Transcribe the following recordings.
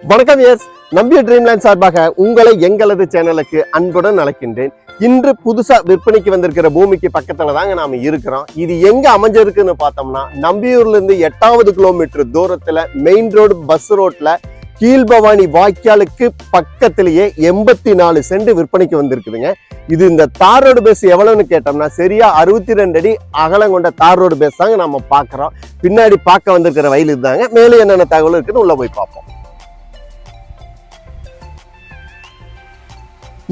வணக்கம். எஸ் நம்பிய ட்ரீம்லேண்ட் சார்பாக உங்களை எங்களது சேனலுக்கு அன்புடன் அழைக்கின்றேன். இன்று புதுசா விற்பனைக்கு வந்திருக்கிற பூமிக்கு பக்கத்துல தாங்க நாம இருக்கிறோம். இது எங்க அமைஞ்சிருக்குன்னு பார்த்தோம்னா, நம்பியூர்ல இருந்து 8வது கிலோமீட்டர் தூரத்துல மெயின் ரோடு பஸ் ரோட்ல கீழ்பவானி வாய்க்காலுக்கு பக்கத்திலேயே 84 சென்ட் விற்பனைக்கு வந்திருக்குதுங்க. இது இந்த தார் ரோடு பேஸ் எவ்வளவுன்னு கேட்டோம்னா, சரியா 62 அடி அகலம் கொண்ட தார் ரோடு பேஸ் தாங்க நம்ம பாக்குறோம். பின்னாடி பார்க்க வந்திருக்கிற வயல் இதுதாங்க. மேலும் என்னென்ன தகவல் இருக்குன்னு உள்ள போய் பார்ப்போம்.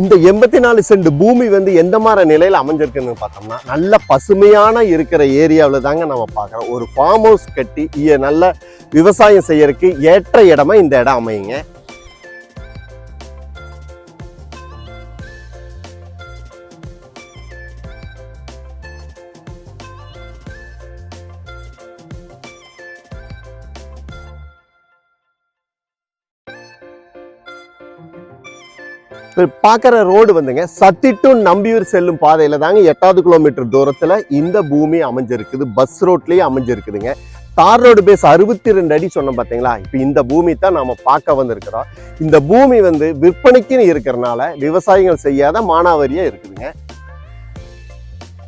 இந்த 84 சென்ட் பூமி வந்து எந்த மாதிரி நிலையில அமைஞ்சிருக்குன்னு பார்த்தோம்னா, நல்ல பசுமையான இருக்கிற ஏரியாவில் தாங்க நம்ம பார்க்குறோம். ஒரு ஃபார்ம் ஹவுஸ் கட்டி நல்ல விவசாயம் செய்யறதுக்கு ஏற்ற இடமா இந்த இடம் அமையுங்க. பார்க்குற ரோடு வந்துங்க சத்தி டு நம்பியூர் செல்லும் பாதையில தாங்க 8வது கிலோமீட்டர் தூரத்துல இந்த பூமி அமைஞ்சிருக்குது. பஸ் ரோட்லயே அமைஞ்சிருக்குதுங்க. தார் ரோடு பேஸ் 62 அடி சொன்னோம் பார்த்தீங்களா. இப்போ இந்த பூமி தான் நாம பார்க்க வந்திருக்கிறோம். இந்த பூமி வந்து விற்பனைக்குன்னு இருக்கிறனால விவசாயிகள் செய்யாத மானாவாரியா இருக்குதுங்க.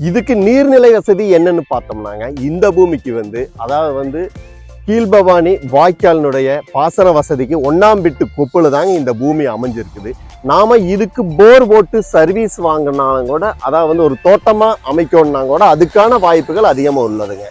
இதுக்கு நீர்நிலை வசதி என்னன்னு பார்த்தோம்னாங்க, இந்த பூமிக்கு வந்து அதாவது கீழ்பவானி வாய்க்காலினுடைய பாசன வசதிக்கு 1ஆம் பிட்டு கொப்புல தாங்க இந்த பூமி அமைஞ்சிருக்குது. நாம இதுக்கு போர் போட்டு சர்வீஸ் வாங்கினாலும் கூட, அதாவது ஒரு தோட்டமா அமைக்கணும்னா கூட அதுக்கான வாய்ப்புகள் அதிகமா உள்ளதுங்க.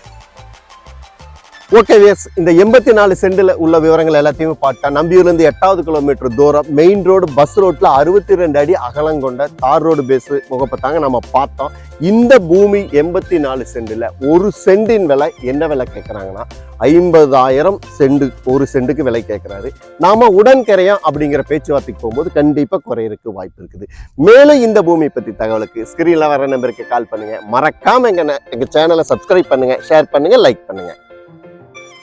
ஓகே வேஸ், இந்த 84 சென்ட்ல உள்ள விவரங்கள் எல்லாத்தையுமே பார்த்தா, நம்பியூர்ல இருந்து 8வது கிலோமீட்டர் தூரம் மெயின் ரோடு பஸ் ரோட்ல 62 அடி அகலம் கொண்ட தார் ரோடு பேஸ் முகப்பத்தாங்க நம்ம பார்த்தோம். இந்த பூமி 84 சென்ட்ல ஒரு சென்டின் விலை என்ன விலை கேட்கறாங்கன்னா 50,000 சென்ட், ஒரு சென்ட்டுக்கு விலை கேட்கிறாரு. நாம உடன்கரையா அப்படிங்கிற பேச்சுவார்த்தைக்கு போகும்போது கண்டிப்பா குறையறதுக்கு வாய்ப்பு இருக்குது. மேலும் இந்த பூமி பத்தி தகவலுக்கு ஸ்கிரீன்ல வர நம்பருக்கு கால் பண்ணுங்க. மறக்காம எங்க சேனலை சப்ஸ்கிரைப் பண்ணுங்க, ஷேர் பண்ணுங்க, லைக் பண்ணுங்க.